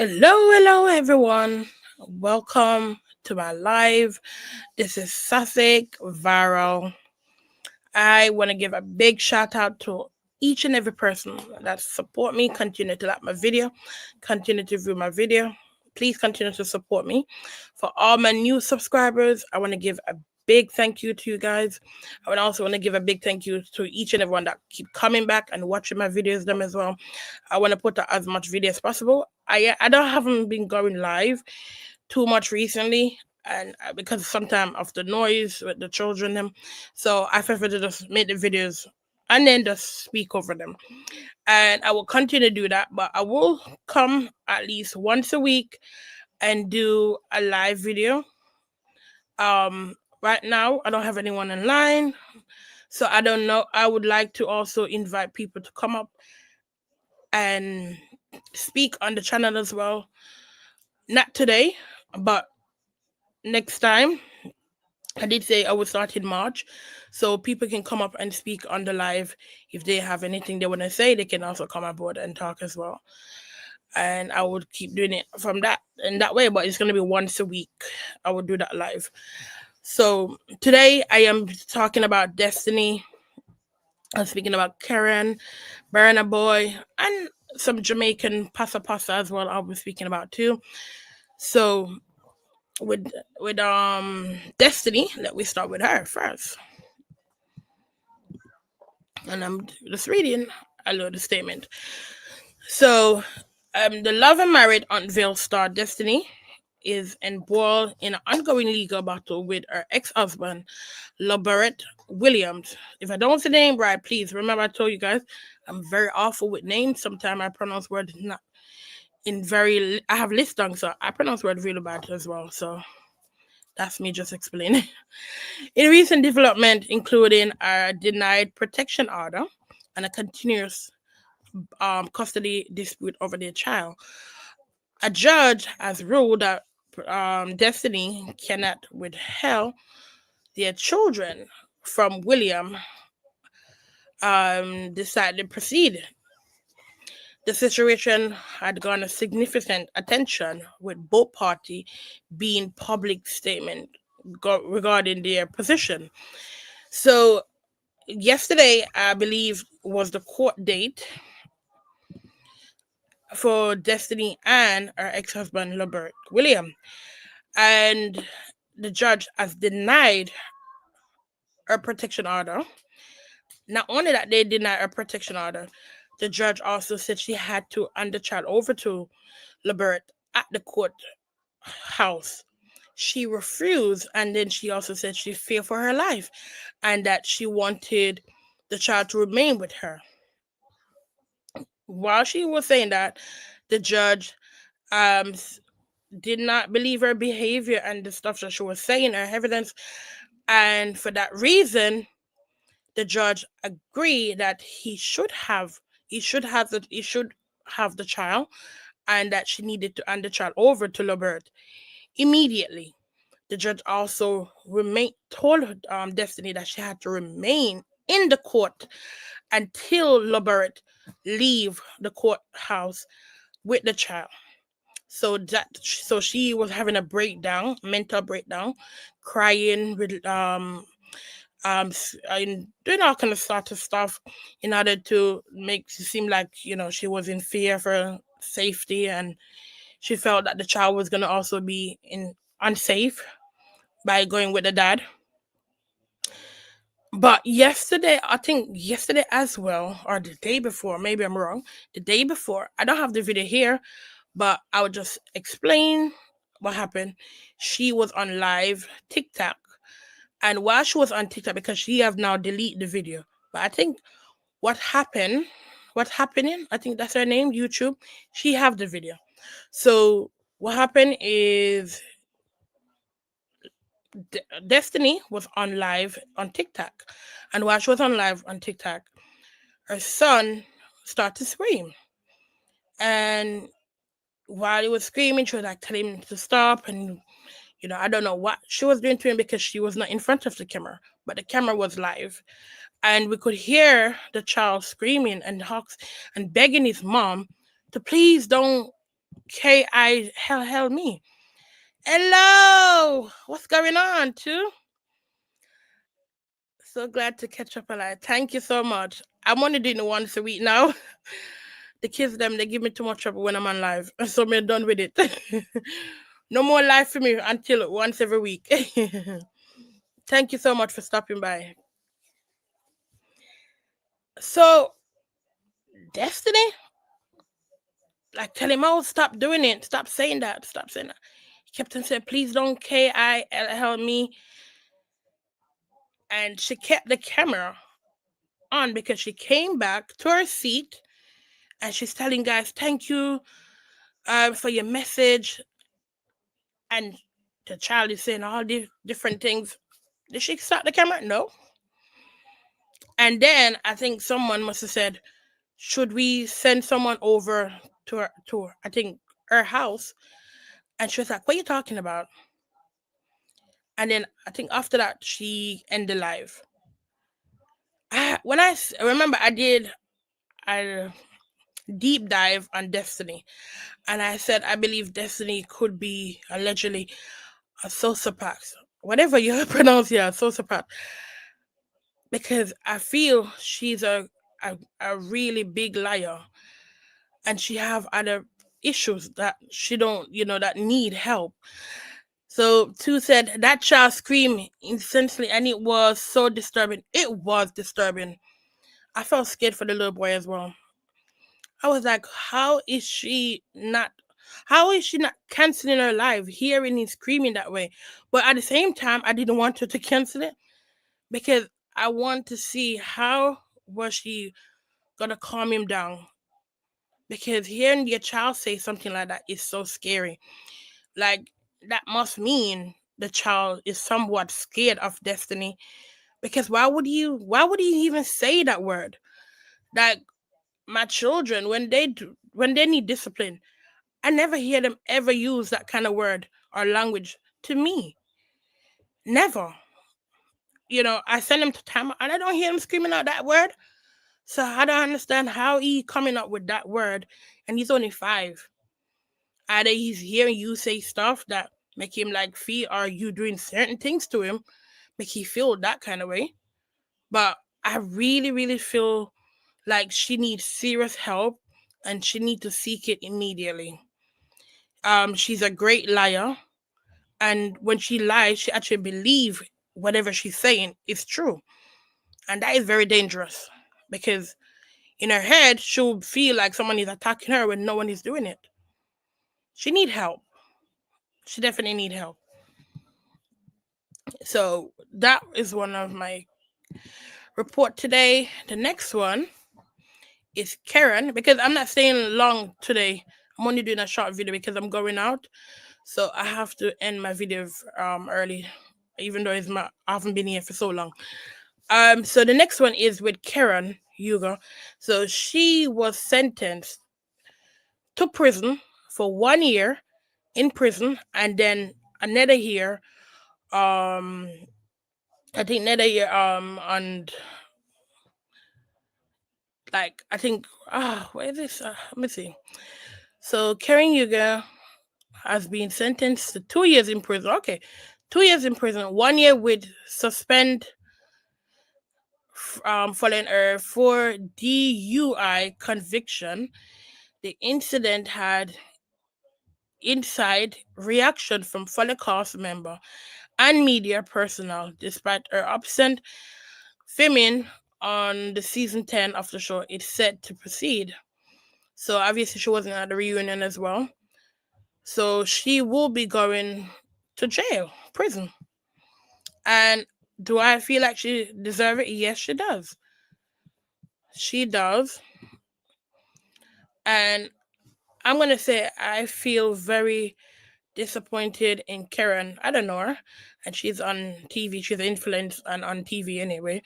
Hello, everyone. Welcome to my live. This is Sussex Viral. I want to give a big shout out to each and every person that support me. Continue to like my video, continue to view my video. Please continue to support me. For all my new subscribers, I want to give a big thank you to you guys. I would also want to give a big thank you to each and everyone that keep coming back and watching my videos them as well. I want to put out as much video as possible. I don't haven't been going live too much recently, and because sometimes of the noise with the children them, so I prefer to just make the videos and then just speak over them. And I will continue to do that, but I will come at least once a week and do a live video. Right now I don't have anyone online, so I don't know. I would like to also invite people to come up and speak on the channel as well. Not today, but next time. I did say I would start in March, so people can come up and speak on the live. If they have anything they want to say, they can also come aboard and talk as well. And I would keep doing it from that in that way, but it's going to be once a week. I would do that live. So today I am talking about Destiny. I'm speaking about Karen, Burna Boy, and some Jamaican pasa pasa as well. I'll be speaking about too. So with Destiny, let me start with her first. And I'm just reading a little statement. So, the Love and Married Unveiled star Destiny is embroiled in an ongoing legal battle with her ex-husband, LaBarrett Williams. If I don't say the name right, please remember I told you guys I'm very awful with names. Sometimes I pronounce words not in very. I have list down, so I pronounce words really bad as well. So that's me just explaining. In recent development, including a denied protection order and a continuous custody dispute over their child, a judge has ruled that Destiny cannot withhold their children from William. Decided to proceed. The situation had garnered significant attention, with both parties being public statement regarding their position. So yesterday, I believe, was the court date for Destiny and her ex-husband Robert William, and the judge has denied her protection order. Not only that they denied her protection order, the judge also said she had to hand the child over to Robert at the court house. She refused, and then she also said she feared for her life and that she wanted the child to remain with her. While she was saying that, the judge um did not believe her behavior and the stuff that she was saying, her evidence, and for that reason, the judge agreed that he should have the child, and that she needed to hand the child over to Robert immediately. The judge also told Destiny that she had to remain in the court until Robert leave the courthouse with the child. So she was having a breakdown, mental breakdown, crying with and doing all kind of sort of stuff in order to make it seem like she was in fear for safety, and she felt that the child was gonna also be in unsafe by going with the dad. But yesterday, I think yesterday as well, or the day before, maybe I'm wrong. The day before, I don't have the video here, but I would just explain what happened. She was on live TikTok, and while she was on TikTok, because she have now deleted the video, but I think what happened, what happening, I think that's her name, YouTube. She have the video. So what happened is Destiny was on live on TikTok, and while she was on live on TikTok, her son started to scream, and while he was screaming, she was like telling him to stop, and I don't know what she was doing to him because she was not in front of the camera, but the camera was live, and we could hear the child screaming and begging his mom to please don't Hell me. Hello, what's going on, too? So glad to catch up alive. Thank you so much. I'm only doing it once a week now. The kids them they give me too much trouble when I'm on live, so I'm done with it. No more live for me until once every week. Thank you so much for stopping by. So Destiny, like tell him, oh, stop doing it, stop saying that, stop saying that. He kept on saying, please don't kill me, and she kept the camera on because she came back to her seat and she's telling guys, thank you for your message. And the child is saying all these different things. Did she stop the camera? No. And then I think someone must have said, should we send someone over I think, her house? And she was like, what are you talking about? And then I think after that, she ended live. I remember I did a deep dive on Destiny. And I said, I believe Destiny could be allegedly a sociopath. Whatever you pronounce here, a sociopath. Because I feel she's a really big liar. And she have other issues that she don't, that need help. So two said that child screamed instantly and it was so disturbing. It was disturbing. I felt scared for the little boy as well. I was like, how is she not canceling her live, hearing him screaming that way? But at the same time, I didn't want her to cancel it because I want to see how was she gonna calm him down. Because hearing your child say something like that is so scary. Like that must mean the child is somewhat scared of Destiny. Because why would you even say that word? Like my children, when they need discipline, I never hear them ever use that kind of word or language to me. Never. I send them to time and I don't hear them screaming out that word. So I don't understand how he coming up with that word and he's only 5. Either he's hearing you say stuff that make him like feel, or you doing certain things to him make he feel that kind of way. But I really, really feel like she needs serious help and she needs to seek it immediately. She's a great liar, and when she lies, she actually believes whatever she's saying is true, and that is very dangerous because in her head she'll feel like someone is attacking her when no one is doing it. She need help. She definitely need help. So that is one of my report today. The next one is Karen, because I'm not staying long today. I'm only doing a short video because I'm going out, so I have to end my video early, even though I haven't been here for so long. So the next one is with Karen Yuga. So she was sentenced to prison for 1 year in prison, and then another year. I think another year. And like I think where is this? Let me see. So Karen Yuga has been sentenced to 2 years in prison. Okay, 2 years in prison, 1 year with suspend following her for DUI conviction. The incident had inside reaction from fellow cast member and media personnel, despite her absent filming on the season 10 of the show. It's set to proceed. So obviously she wasn't at the reunion as well. So she will be going to jail, prison. And do I feel like she deserves it? Yes, she does. She does. And I'm gonna say I feel very disappointed in Karen. I don't know her, and she's on TV. She's an influence and on TV anyway.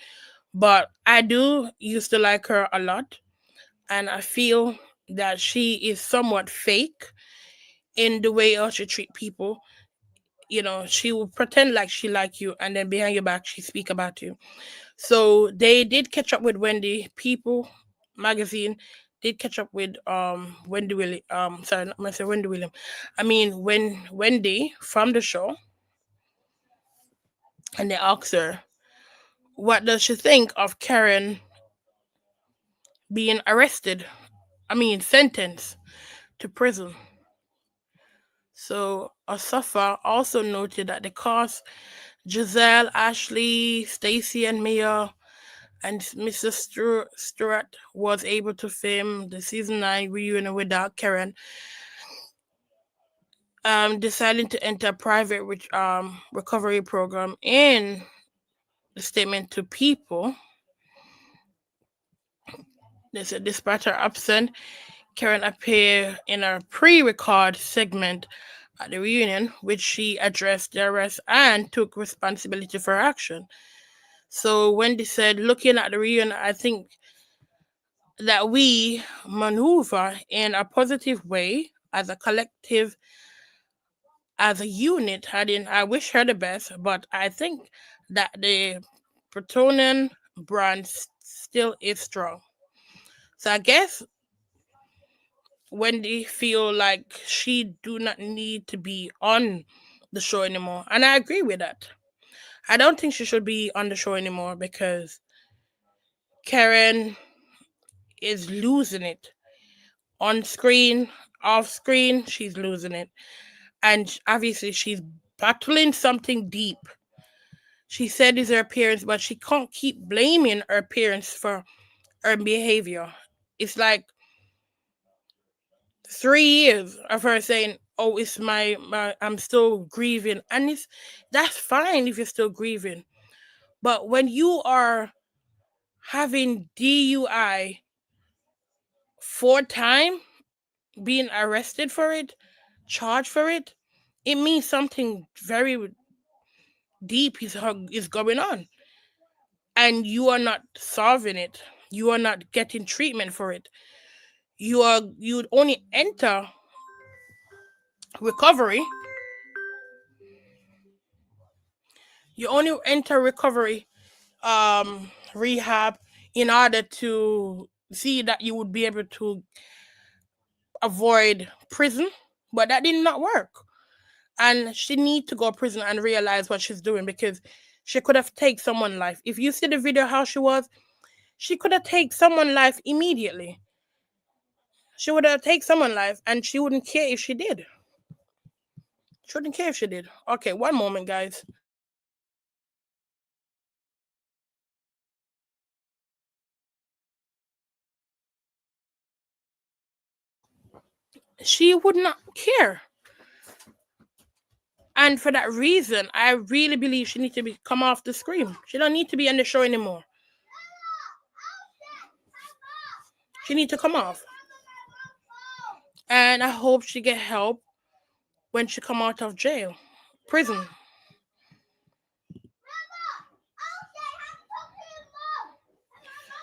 But I do used to like her a lot, and I feel that she is somewhat fake in the way how she treat people. She will pretend like she like you, and then behind your back she speak about you. So they did catch up with Wendy People magazine. did catch up with Wendy William. Sorry, not myself, Wendy William. I mean, when Wendy from the show, and they asked her, what does she think of Karen being arrested? I mean, sentenced to prison. So Asafa also noted that the cast, Giselle, Ashley, Stacy, and Mia, and Mr. Stewart was able to film the season 9 reunion without Karen, deciding to enter a private recovery program. In the statement to People, they said despite her absence, Karen appeared in a pre-record segment at the reunion, which she addressed the arrest and took responsibility for her action. So Wendy said, looking at the reunion, I think that we maneuver in a positive way as a collective, as a unit. I wish her the best, but I think that the Protonen brand still is strong. So I guess Wendy feel like she do not need to be on the show anymore, and I agree with that. I don't think she should be on the show anymore because Karen is losing it on screen, off screen. She's losing it, and obviously she's battling something deep. She said it's her appearance, but she can't keep blaming her appearance for her behavior. It's like 3 years of her saying, "Oh, it's my I'm still grieving," and that's fine if you're still grieving. But when you are having DUI 4 times, being arrested for it, charged for it, it means something very deep is going on, and you are not solving it. You are not getting treatment for it. You'd only enter recovery. You only enter recovery, rehab, in order to see that you would be able to avoid prison, but that did not work. And she need to go to prison and realize what she's doing, because she could have taken someone's life. If you see the video how she was, she could have taken someone's life immediately. She would have taken someone's life, and she wouldn't care if she did. She wouldn't care if she did. Okay, one moment, guys. She would not care. And for that reason, I really believe she needs to come off the screen. She don't need to be on the show anymore. She need to come off. And I hope she get help when she come out of jail, prison.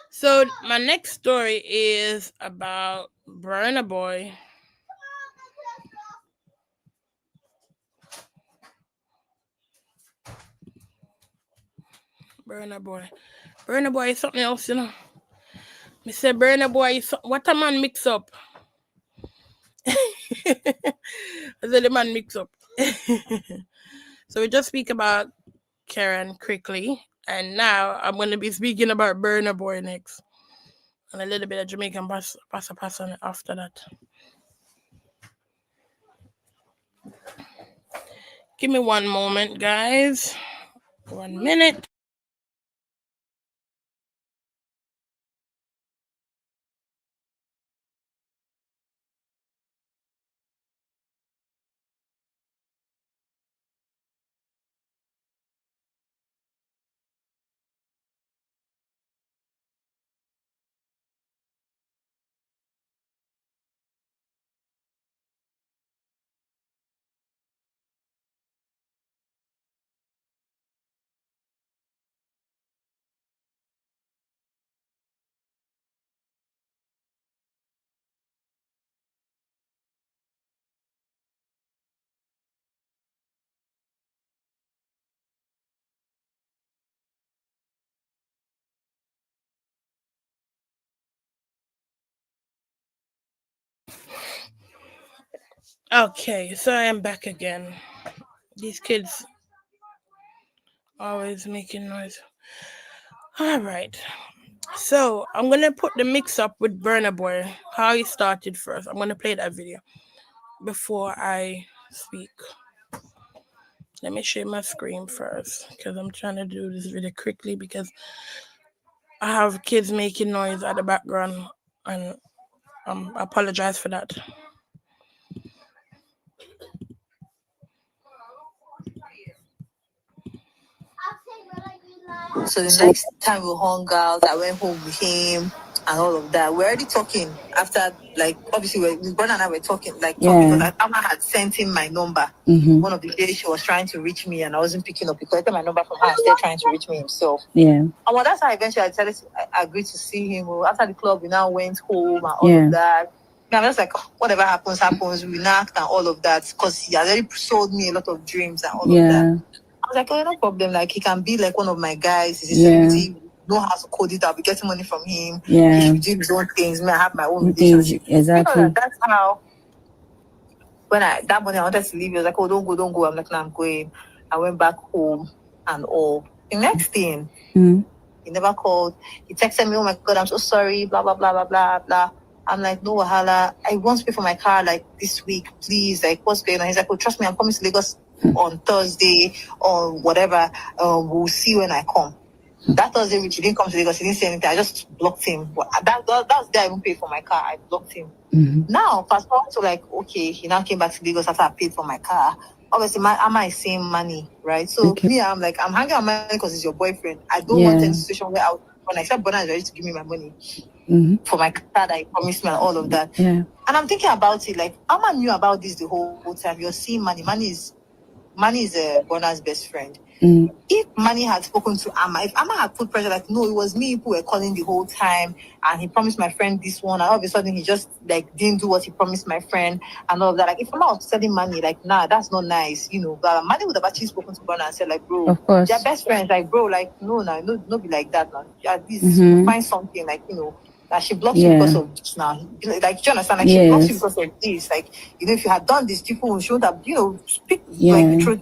So my next story is about Burna Boy. Burna Boy. Burna Boy is something else, you know. Me say Burna Boy is what a man mix up. I said the man mix up. So we just speak about Karen quickly, and now I'm going to be speaking about Burna Boy next, and a little bit of Jamaican pass on it after that. Give me one moment, guys. 1 minute. Okay, so I am back again. These kids always making noise. All right. So I'm gonna put the mix up with Burner Boy. How he started first. I'm gonna play that video before I speak. Let me share my screen first because I'm trying to do this video quickly because I have kids making noise at the background and I apologize for that. So the next time we hung out, I went home with him and all of that. We're already talking after, like, obviously, Brother and I were talking, because Amma had sent him my number. One of the days she was trying to reach me and I wasn't picking up. He collected my number from her and still trying to reach me himself. Yeah. And well, that's how eventually I decided I agreed to see him. Well, after the club, we now went home and all of that. I'm just like, whatever happens, happens. We knocked and all of that because he already sold me a lot of dreams and all of that. I was like, oh, no problem. Like, he can be like one of my guys. He's a celebrity. Know how to code it. I'll be getting money from him. He should do his own things. Me, I have my own relationship. Exactly. That's how. When that morning I wanted to leave, he was like, oh, don't go, don't go. I'm like, no, I'm going. I went back home and all. The next thing, he never called. He texted me, oh my God, I'm so sorry, blah, blah, blah, blah, blah, blah. I'm like, no, wahala. I want to pay for my car like this week, please. Like, what's going on? He's like, oh, trust me, I'm coming to Lagos on Thursday or whatever. We'll see when I come. That Thursday, which he didn't come to Lagos, he didn't say anything. I just blocked him. That was the day I even paid for my car. I blocked him. Now, fast forward to like, okay, he now came back to Lagos after I paid for my car. Obviously, Amma is saying money, right? So me, I'm like, I'm hanging out money because it's your boyfriend. I don't want any situation where when I said Bona is ready to give me my money for my car that he promised me and all of that. And I'm thinking about it, like, Amma knew about this the whole time. You're seeing money. Money is Bona's best friend. If Manny had spoken to Amma, if Amma had put pressure, like, no, it was me who were calling the whole time, and he promised my friend this one, and all of a sudden he just like didn't do what he promised my friend and all of that. Like, if Amma was telling Manny, like, nah, that's not nice, but Manny would have actually spoken to Bona and said, like, bro, Of course. they're best friends, like, bro, like, no, be like that, now. At least find something, like, that she blocked you because of this now. Like, do you understand? Like, she blocked you because of this. Like, if you had done this, people should have, speak like the truth.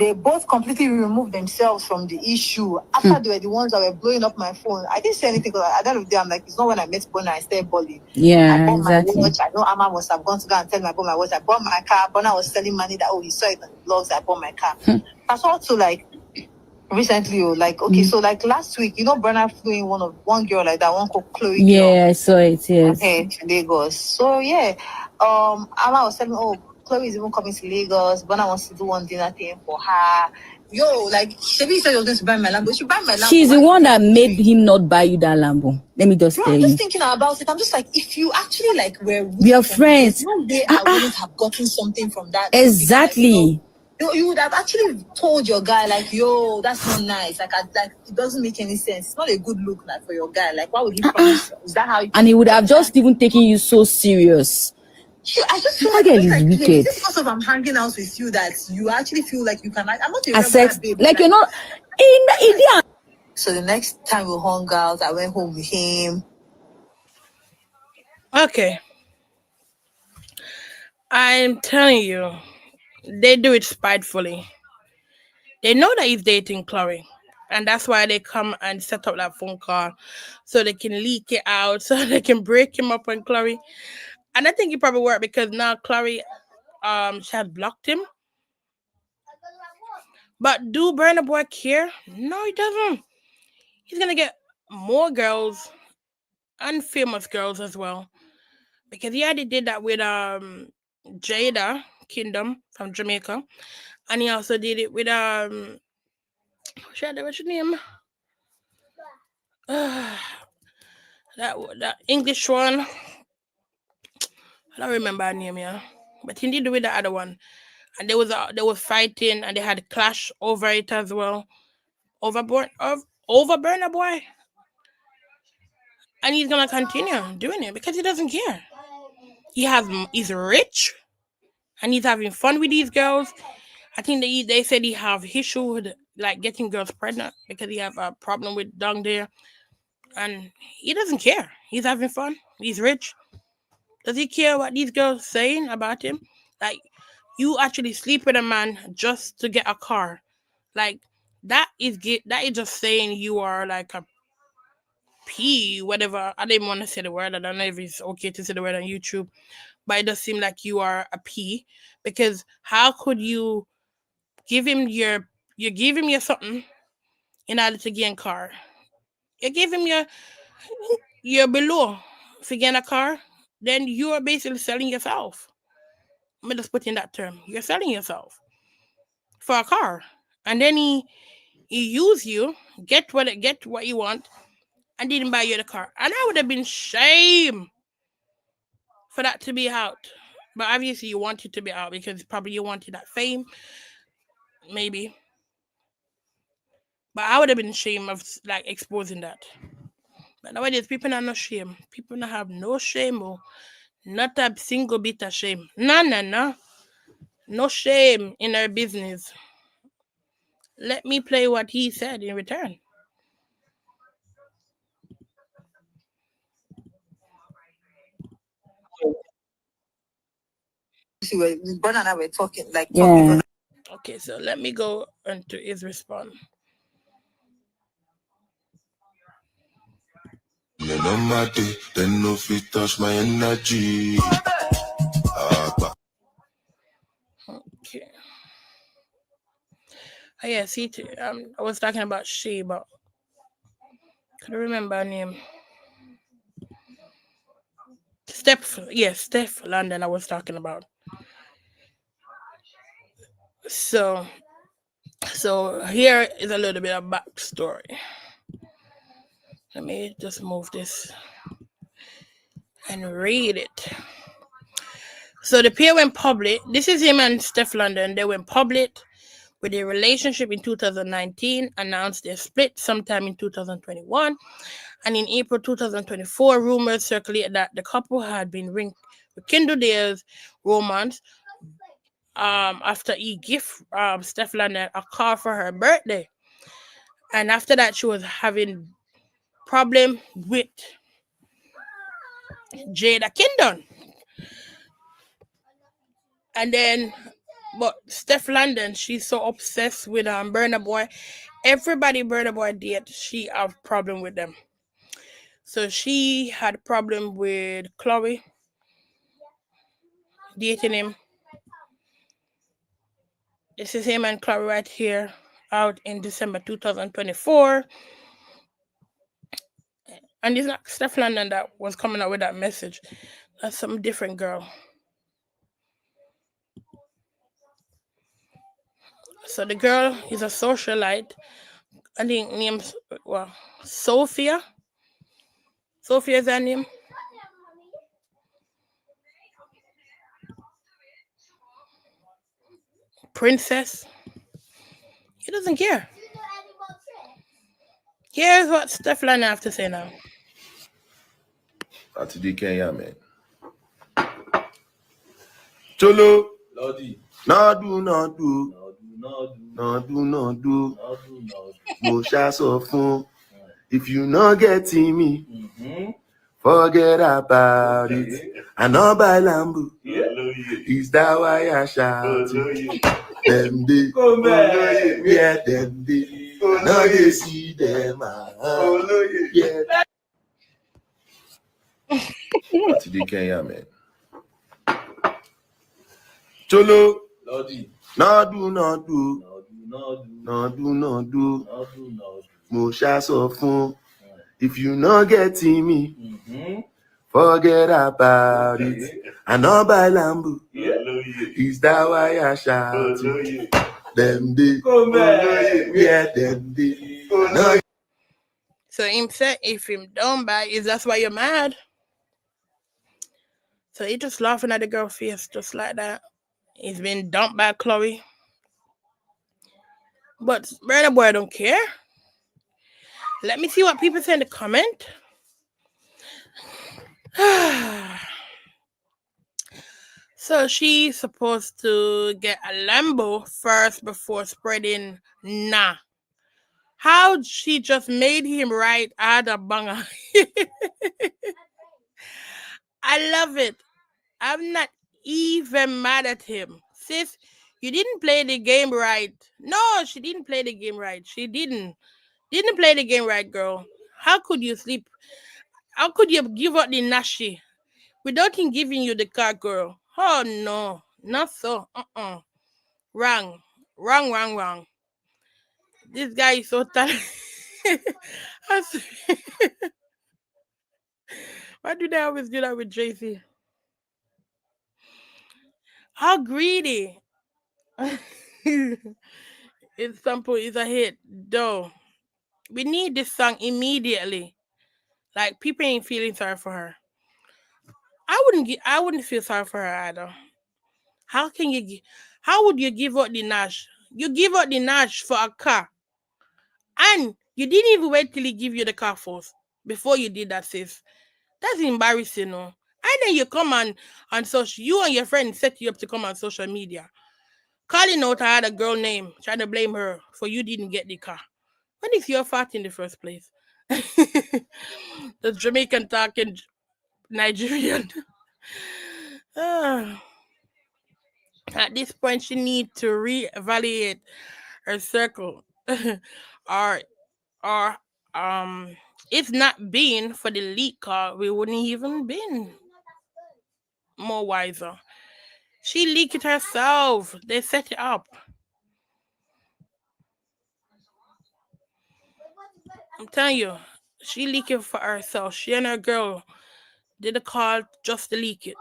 They both completely removed themselves from the issue. After they were the ones that were blowing up my phone, I didn't say anything because at the end of the day, I'm like, it's not when I met Bona I started balling. I bought my watch. I know Amma must have gone to go and tell me I bought my watch. I bought my car. Bona was selling money that, he saw it on the blogs. I bought my car. That's also like, recently, okay, so like last week, Bernard flew in one girl like that, one called Chloe. Yeah, I saw it, yes. Okay, to Lagos. So yeah, Amma was telling me, oh, Chloe is even coming to Lagos. Bernard wants to do one dinner thing for her. Yo, like, Shebi said you were going to buy my Lambo. She buy my Lambo. She's the one that made him not buy you that Lambo. Let me just tell you. I'm just thinking about it. I'm just like, if you actually like were your friends, one day I wouldn't have gotten something from that. Exactly. You would have actually told your guy, like, yo, that's not nice. Like, it doesn't make any sense. It's not a good look, like, for your guy. Like, why would you promise? Is that how? And he would have just even taken you so serious. I just feel like, is this because of I'm hanging out with you that you actually feel like you can? I'm not a regular babe. Like, you're not. So the next time we hung out, I went home with him. Okay. I'm telling you, they do it spitefully. They know that he's dating Chloe. And that's why they come and set up that phone call so they can leak it out, so they can break him up on Chloe. And I think it probably worked because now Chloe she has blocked him. But do Burna Boy care? No, he doesn't. He's gonna get more girls and famous girls as well. Because he already did that with Jada Kingdom from Jamaica. And he also did it with what's your name? That English one. I don't remember her name, yeah. But he did it with the other one. And they was fighting and they had a clash over it as well. Over Burna Boy. And he's gonna continue doing it because he doesn't care. He's rich and he's having fun with these girls. I think they said he have issue with like getting girls pregnant because he have a problem with down there, and he doesn't care. He's having fun. He's rich. Does he care what these girls saying about him? Like, you actually sleep with a man just to get a car. Like, that is just saying you are like a P, whatever. I didn't want to say the word. I don't know if it's okay to say the word on YouTube, but it does seem like you are a P, because how could you give him you give him your something in order to gain car? You give him your below to gain a car, then you are basically selling yourself. Let me just put in that term. You're selling yourself for a car, and then he use you, get what you want, and didn't buy you the car. And I would have been shame for that to be out. But obviously, you want it to be out because probably you wanted that fame, maybe. But I would have been ashamed of like exposing that. But nowadays, people are no shame. People don't have no shame, or not a single bit of shame. No, no, no, no shame in our business. Let me play what he said in return. His brother and I were talking, like talking. Yeah. Okay, so let me go into his response. Men on my day, then no fit touch my energy. Okay. Oh yeah, see, I was talking about she, but could I remember her name? Steph, yes, Steph London. I was talking about. So, so here is a little bit of backstory. Let me just move this and read it. So the pair went public. This is him and Steph London. They went public with their relationship in 2019, announced their split sometime in 2021, and in April 2024, rumors circulated that the couple had been rekindled their romance after he gift Steph London a car for her birthday. And after that, she was having problem with Jada Kingdon. And then, but Steph London, she's so obsessed with Burna Boy. Everybody Burna Boy did, she have problem with them. So she had a problem with Chloe dating him. This is him and Chloe right here, out in December 2024. And it's not Steph London that was coming out with that message. That's some different girl. So the girl is a socialite. I think named, well, Sophia. Sophia is her name. Princess. He doesn't care. Here's what Steph London have to say now. Àti Kenya, man. Cholo. Lodi. Nadu, nadu. Nadu, nadu. Mo ṣá sọ fún. If you not getting me, forget about it. I know by Lambo. Is that why I shouting? Them they, yeah, them they. Now they see them. Yeah. Àti Kenya, man. Cholo. Lodi. Nadu, nadu. Nadu, nadu. Mo ṣá sọ fún. If you not getting me, forget about it. I know by Lambo. Is that why I shouting? Them they, yeah, them they. No. So him said if him don't buy, is that's why you're mad? So he just laughing at the girl face just like that. He's been dumped by Chloe. But Burna Boy don't care. Let me see what people say in the comment. So she's supposed to get a Lambo first before spreading nah. How she just made him right out of banger. I love it. I'm not even mad at him. Sis, you didn't play the game right. No, she didn't play the game right. She didn't play the game right, girl. How could you sleep? How could you give up the nashi without him giving you the car, girl? Oh no, not so. Wrong, wrong. This guy is so talented. Why do they always do that with JC? How greedy. It's simple, it's a hit. Though. We need this song immediately. Like people ain't feeling sorry for her. I wouldn't feel sorry for her either. How can you how would you give up the Nash? You give up the Nash for a car. And you didn't even wait till he give you the car first before you did that, sis. That's embarrassing, no? And then you come on social, you and your friend set you up to come on social media, calling out I had a girl name, trying to blame her for you didn't get the car. When it's your fault in the first place? The Jamaican talking Nigerian. Ah, at this point, she need to reevaluate her circle, or or if not being for the leak car, we wouldn't even been more wiser. She leaked it herself. They set it up. I'm telling you, she leaked it for herself. She and her girl did a call just to leak it.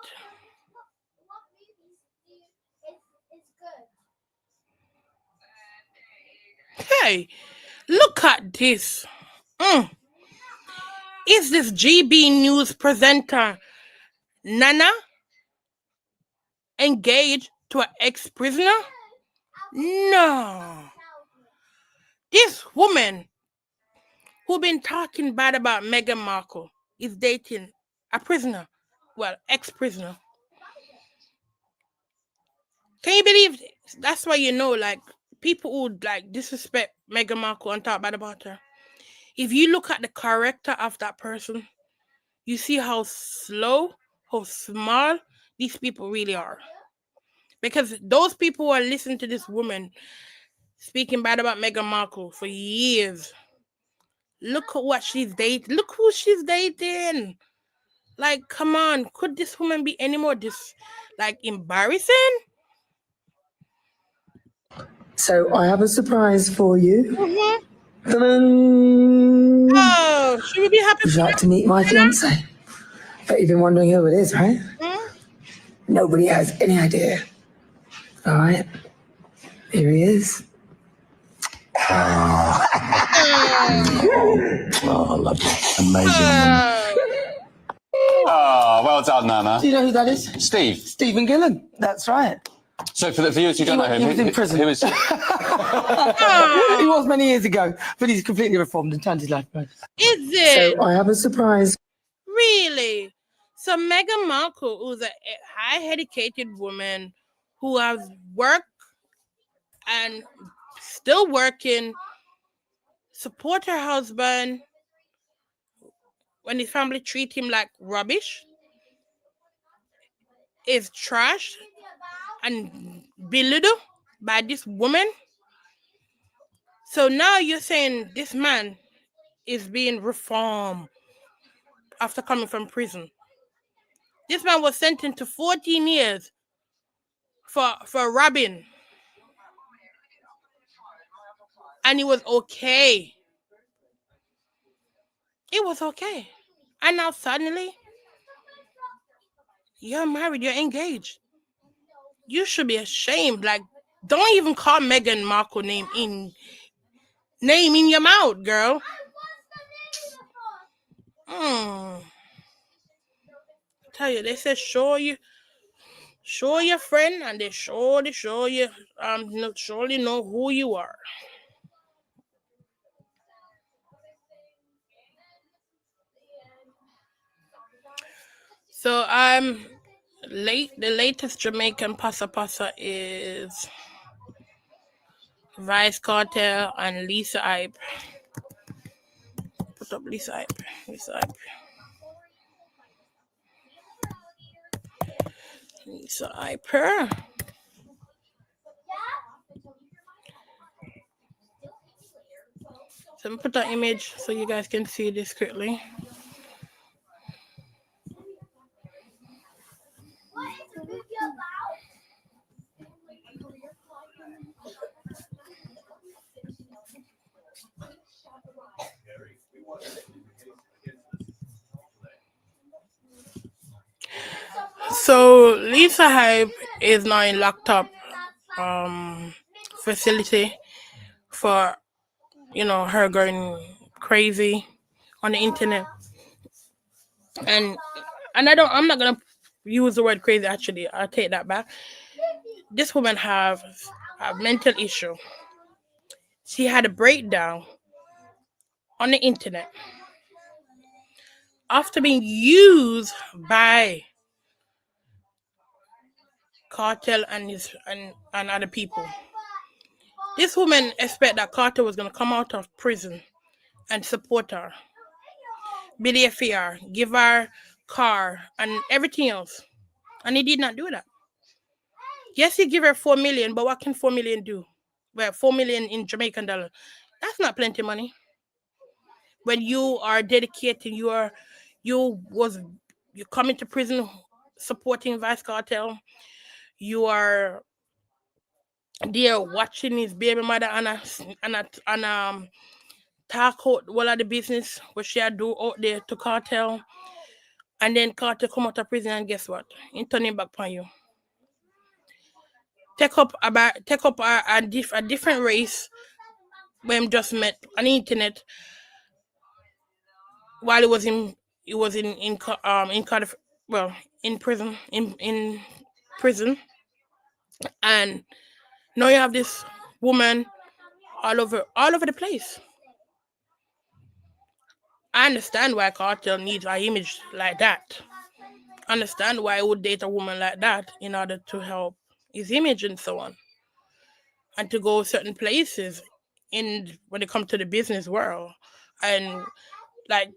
Hey, look at this. Mm. Is this GB News presenter Nana engaged to an ex-prisoner? No. This woman who been talking bad about Meghan Markle is dating a prisoner. Well, ex-prisoner. Can you believe that's why you know like people who like disrespect Meghan Markle and talk bad about her? If you look at the character of that person, you see how slow, how small these people really are. Because those people who are listening to this woman speaking bad about Meghan Markle for years, look at what she's dating. Look who she's dating. Like, come on, could this woman be any more like embarrassing? So I have a surprise for you. Mm-hmm. Ta-da! Oh, should we be happy? Would you like to meet my fiance? Bet you've been wondering who it is, right? Nobody has any idea. All right. Here he is. Oh, lovely. Amazing woman. Oh, well done, Nana. Do you know who that is? Steve. Stephen Gillen. That's right. So for the viewers who don't know him, he was in prison. He was... He was many years ago, but he's completely reformed and turned his life around. Is it? So I have a surprise. Really? So Meghan Markle, who's a high-educated woman who has worked and still working, support her husband when his family treat him like rubbish, is trashed and belittled by this woman. So now you're saying this man is being reformed after coming from prison. This man was sentenced to 14 years for robbing. And it was okay. It was okay. And now suddenly, you're married, you're engaged. You should be ashamed. Like, don't even call Meghan Markle name in your mouth, girl. Tell you, they said show your friend, and they surely show you surely know who you are. So the latest Jamaican pasa is Vice Cartel and Lisa Ipe. Put up Lisa Ipe. Lisa Hyper. So I'm put that image so you guys can see this quickly. So Lisa Hype is now in locked up facility for her going crazy on the internet. And I'm not gonna use the word crazy, actually. I'll take that back. This woman have a mental issue. She had a breakdown on the internet after being used by Cartel and other people. This woman expect that Cartel was gonna come out of prison and support her, be there for her, give her car and everything else, and he did not do that. Yes, he give her 4 million, but what can 4 million do? Well, 4 million in Jamaican dollar, that's not plenty money. When you are dedicated, you coming to prison supporting Vice Cartel, you are there watching his baby mother and talk out all of the business what she do out there to Cartel, and then Cartel come out of prison and guess what? He turning back on you. Take up a different race when just met on the internet while he was in Cardiff, well, in prison, in prison, and now you have this woman all over the place. I understand why Cartel needs an image like that. I understand why he would date a woman like that in order to help his image and so on, and to go certain places in when it comes to the business world. And like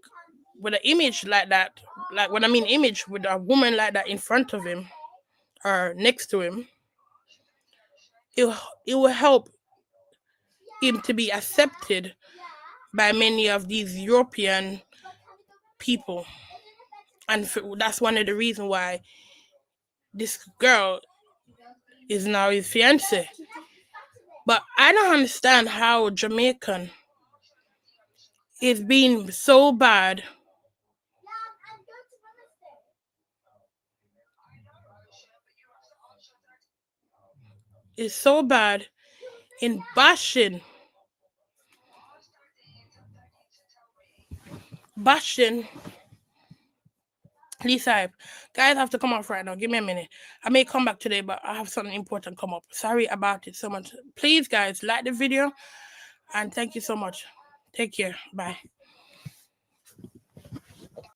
with an image like that, like when I mean image with a woman like that in front of him or next to him, it will help him to be accepted by many of these European people. And that's one of the reasons why this girl is now his fiance. But I don't understand how Jamaican is being so bad. Is so bad in bashing Lisa Hype. Guys, I have to come off right now. Give me a minute. I may come back today, but I have something important come up. Sorry about it so much. Please, guys, like the video and thank you so much. Take care. Bye.